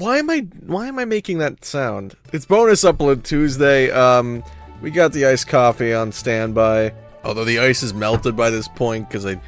why am I making that sound? It's bonus upload Tuesday. We got the iced coffee on standby. Although the ice is melted by this point because I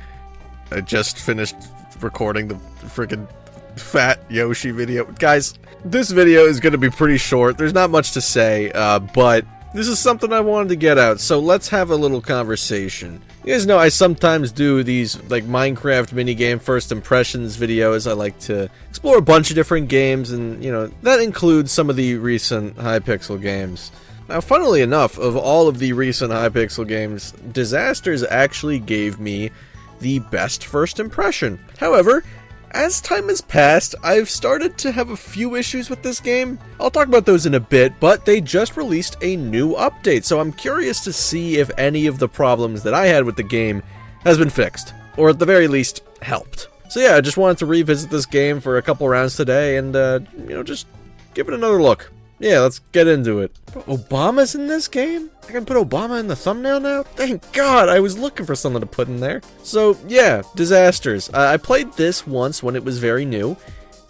just finished recording the freaking Fat Yoshi video. Guys, this video is going to be pretty short. There's not much to say, but this is something I wanted to get out, so let's have a little conversation. You guys know I sometimes do these, like, Minecraft minigame first impressions videos. I like to explore a bunch of different games, and, you know, that includes some of the recent Hypixel games. Now, funnily enough, of all of the recent Hypixel games, Disasters actually gave me the best first impression. However, as time has passed, I've started to have a few issues with this game. I'll talk about those in a bit, but they just released a new update, so I'm curious to see if any of the problems that I had with the game has been fixed, or at the very least, helped. So yeah, I just wanted to revisit this game for a couple rounds today and, you know, just give it another look. Yeah, let's get into it. Obama's in this game? I can put Obama in the thumbnail now? Thank God, I was looking for something to put in there. So, yeah, Disasters. I played this once when it was very new,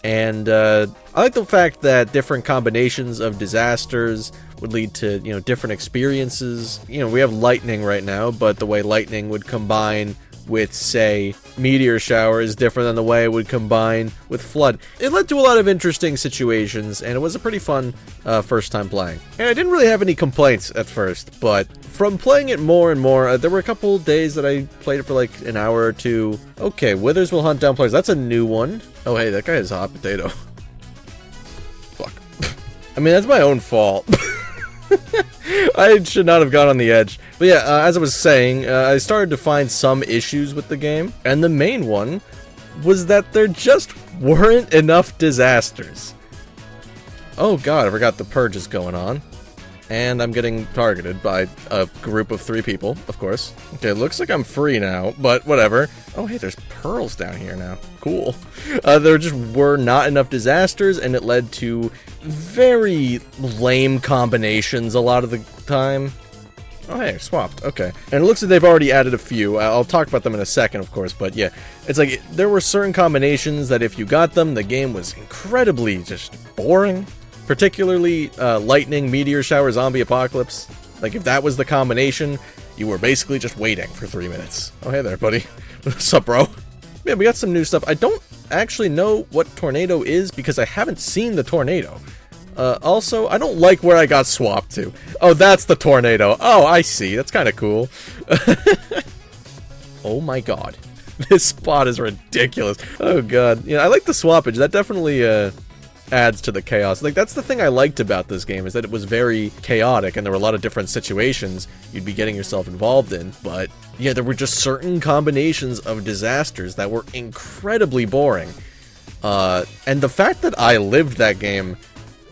and I like the fact that different combinations of disasters would lead to, you know, different experiences. You know, we have lightning right now, but the way lightning would combine with, say, meteor shower is different than the way it would combine with flood. It led to a lot of interesting situations, and it was a pretty fun first time playing. And I didn't really have any complaints at first, but from playing it more and more, there were a couple days that I played it for like an hour or two. Okay, Withers will hunt down players. That's a new one. Oh, hey, that guy is a hot potato. Fuck. I mean, that's my own fault. I should not have gone on the edge. But yeah, as I was saying, I started to find some issues with the game, and the main one was that there just weren't enough disasters. Oh god, I forgot the purge is going on. And I'm getting targeted by a group of 3 people, of course. Okay, looks like I'm free now, but whatever. Oh hey, there's pearls down here now. Cool. There just were not enough disasters, and it led to very lame combinations a lot of the time. Oh hey, swapped, okay. And it looks like they've already added a few. I'll talk about them in a second, of course, but yeah. It's like, there were certain combinations that if you got them, the game was incredibly just boring. Particularly, lightning, meteor shower, zombie apocalypse. Like, if that was the combination, you were basically just waiting for 3 minutes. Oh, hey there, buddy. What's up, bro? Yeah, we got some new stuff. I don't actually know what tornado is because I haven't seen the tornado. Also, I don't like where I got swapped to. Oh, that's the tornado. Oh, I see. That's kind of cool. Oh my god. This spot is ridiculous. Oh god. Yeah, I like the swappage. That definitely, adds to the chaos. Like, that's the thing I liked about this game, is that it was very chaotic and there were a lot of different situations you'd be getting yourself involved in, but yeah, there were just certain combinations of disasters that were incredibly boring. And the fact that I lived that game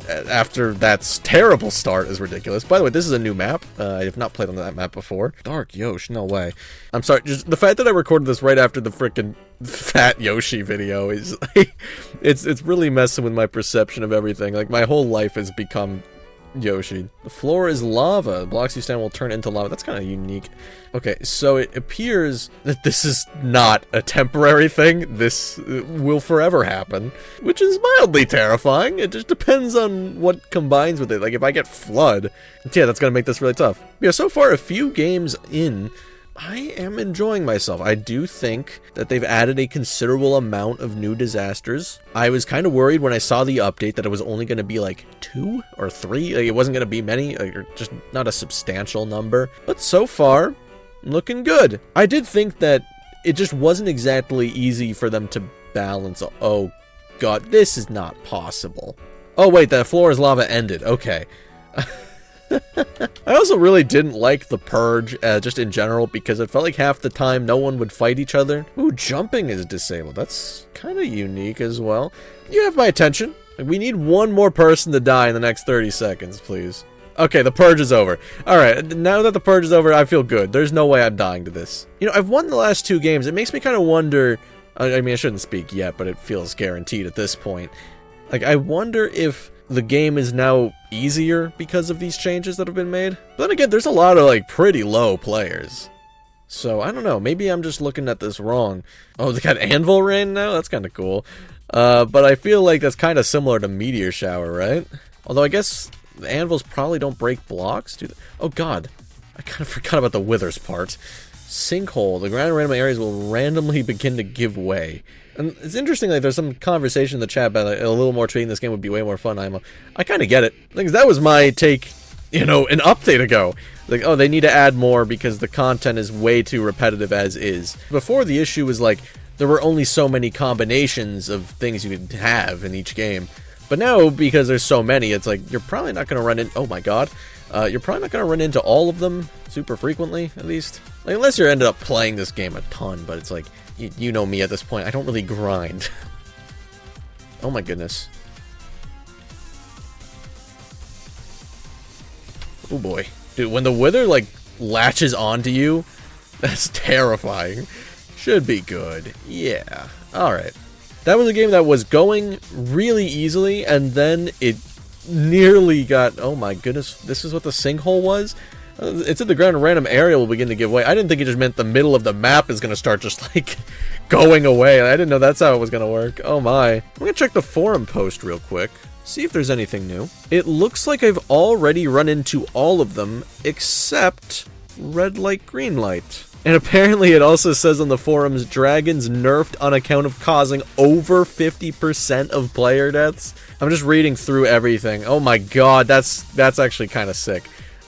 after that terrible start is ridiculous. By the way, this is a new map. I have not played on that map before. Dark Yosh, no way. I'm sorry, just the fact that I recorded this right after the frickin' Fat Yoshi video is like, it's really messing with my perception of everything. Like, my whole life has become Yoshi. The floor is lava. The blocks you stand will turn into lava. That's kind of unique. Okay, so it appears that this is not a temporary thing. This will forever happen, which is mildly terrifying. It just depends on what combines with it. Like, if I get flood, yeah, that's gonna make this really tough. Yeah, so far, a few games in, I am enjoying myself. I do think that they've added a considerable amount of new disasters. I was kind of worried when I saw the update that it was only going to be like 2 or 3. Like, it wasn't going to be many, or just not a substantial number. But so far, looking good. I did think that it just wasn't exactly easy for them to balance. Oh god, this is not possible. Oh wait, the floor is lava ended. Okay. I also really didn't like the purge, just in general, because it felt like half the time no one would fight each other. Ooh, jumping is disabled. That's kind of unique as well. You have my attention. We need one more person to die in the next 30 seconds, please. Okay, the purge is over. Alright, now that the purge is over, I feel good. There's no way I'm dying to this. You know, I've won the last 2 games. It makes me kind of wonder... I mean, I shouldn't speak yet, but it feels guaranteed at this point. Like, I wonder if the game is now easier because of these changes that have been made. But then again, there's a lot of, like, pretty low players. So, I don't know. Maybe I'm just looking at this wrong. Oh, they got Anvil Rain now? That's kind of cool. But I feel like that's kind of similar to Meteor Shower, right? Although I guess the anvils probably don't break blocks, do they? Oh god, I kind of forgot about the withers part. Sinkhole. The ground in random areas will randomly begin to give way. And it's interesting, like, there's some conversation in the chat about, like, a little more treating this game would be way more fun. I kind of get it. Like, that was my take, you know, an update ago. Like, oh, they need to add more because the content is way too repetitive as is. Before, the issue was, like, there were only so many combinations of things you could have in each game. But now, because there's so many, it's like, you're probably not going to run in... Oh my god. You're probably not going to run into all of them super frequently, at least. Like, unless you ended up playing this game a ton, but it's like... You know me at this point, I don't really grind. Oh my goodness. Oh boy. Dude, when the wither, like, latches onto you, that's terrifying. Should be good. Yeah. Alright. That was a game that was going really easily, and then it nearly got... Oh my goodness, this is what the sinkhole was? It's at the ground, a random area will begin to give way. I didn't think it just meant the middle of the map is going to start just, like, going away. I didn't know that's how it was going to work. Oh my. I'm going to check the forum post real quick. See if there's anything new. It looks like I've already run into all of them, except red light, green light. And apparently it also says on the forums, dragons nerfed on account of causing over 50% of player deaths. I'm just reading through everything. Oh my god, that's actually kind of sick.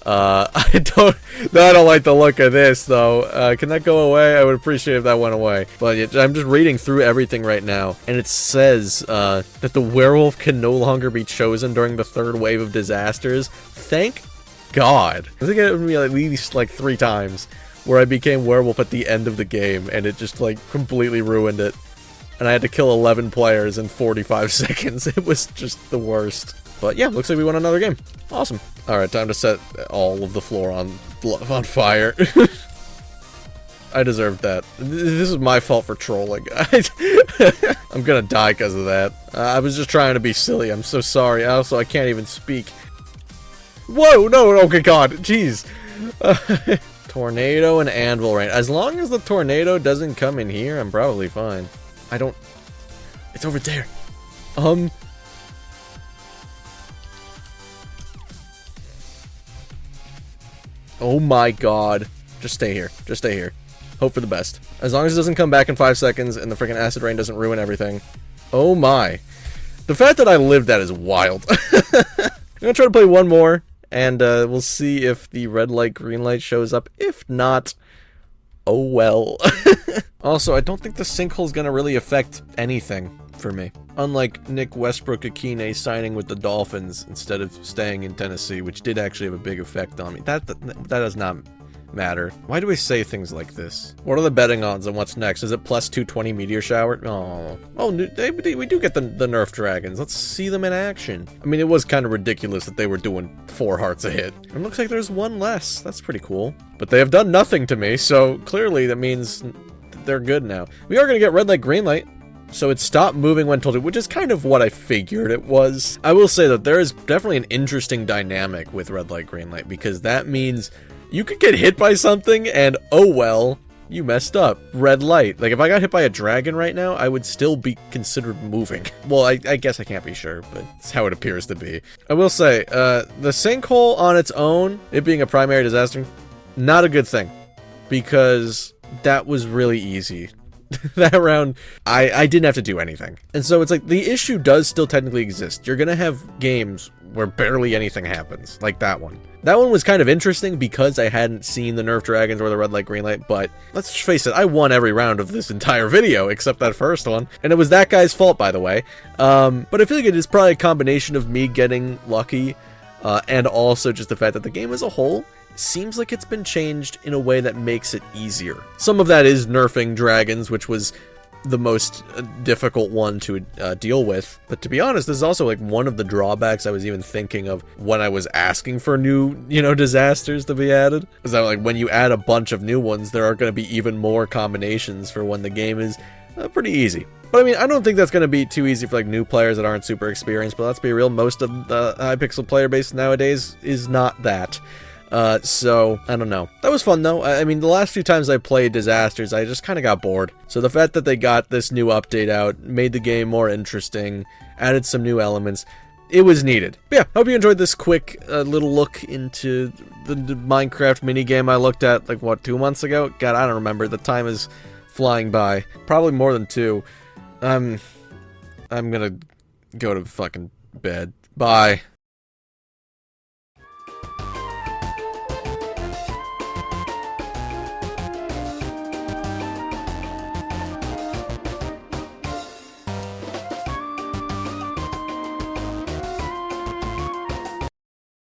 I don't like the look of this, though. Can that go away? I would appreciate if that went away. But I'm just reading through everything right now, and it says, that the werewolf can no longer be chosen during the third wave of disasters. Thank God. I think it happened to me at least, like, 3 times, where I became werewolf at the end of the game, and it just, like, completely ruined it. And I had to kill 11 players in 45 seconds. It was just the worst. But yeah, looks like we won another game. Awesome. Alright, time to set all of the floor on fire. I deserved that. This is my fault for trolling. I'm gonna die because of that. I was just trying to be silly. I'm so sorry. Also, I can't even speak. Whoa, no, okay, god, jeez. Tornado and anvil rain. As long as the tornado doesn't come in here, I'm probably fine. I don't... It's over there. Oh my god. Just stay here. Just stay here. Hope for the best. As long as it doesn't come back in 5 seconds and the freaking acid rain doesn't ruin everything. Oh my. The fact that I lived that is wild. I'm gonna try to play one more, and we'll see if the red light, green light shows up. If not, oh well. Also, I don't think the sinkhole's gonna really affect anything for me. Unlike Nick Westbrook-Akine signing with the Dolphins instead of staying in Tennessee, which did actually have a big effect on me. That does not matter. Why do we say things like this? What are the betting odds on what's next? Is it plus 220 Meteor Shower? Oh, we do get the nerf dragons. Let's see them in action. I mean, it was kind of ridiculous that they were doing 4 hearts a hit. It looks like there's 1 less. That's pretty cool. But they have done nothing to me, so clearly that means they're good now. We are going to get red light, green light. So it stopped moving when told to, which is kind of what I figured it was. I will say that there is definitely an interesting dynamic with red light, green light, because that means you could get hit by something and, oh well, you messed up. Red light. Like, if I got hit by a dragon right now, I would still be considered moving. Well, I guess I can't be sure, but it's how it appears to be. I will say, the sinkhole on its own, it being a primary disaster, not a good thing, because that was really easy. That round, I didn't have to do anything. And so it's like, the issue does still technically exist. You're gonna have games where barely anything happens, like that one. That one was kind of interesting because I hadn't seen the nerf dragons or the red light, green light, but let's face it, I won every round of this entire video, except that first one. And it was that guy's fault, by the way. But I feel like it is probably a combination of me getting lucky, and also just the fact that the game as a whole seems like it's been changed in a way that makes it easier. Some of that is nerfing dragons, which was the most difficult one to deal with. But to be honest, this is also like one of the drawbacks I was even thinking of when I was asking for new, disasters to be added. Is that like when you add a bunch of new ones, there are going to be even more combinations for when the game is pretty easy. But I mean, I don't think that's going to be too easy for like new players that aren't super experienced, but let's be real, most of the Hypixel player base nowadays is not that. So, I don't know. That was fun, though. I mean, the last few times I played Disasters, I just kind of got bored. So the fact that they got this new update out, made the game more interesting, added some new elements, it was needed. But yeah, hope you enjoyed this quick little look into the Minecraft minigame I looked at, like, what, 2 months ago? God, I don't remember. The time is flying by. Probably more than 2. I'm gonna go to fucking bed. Bye.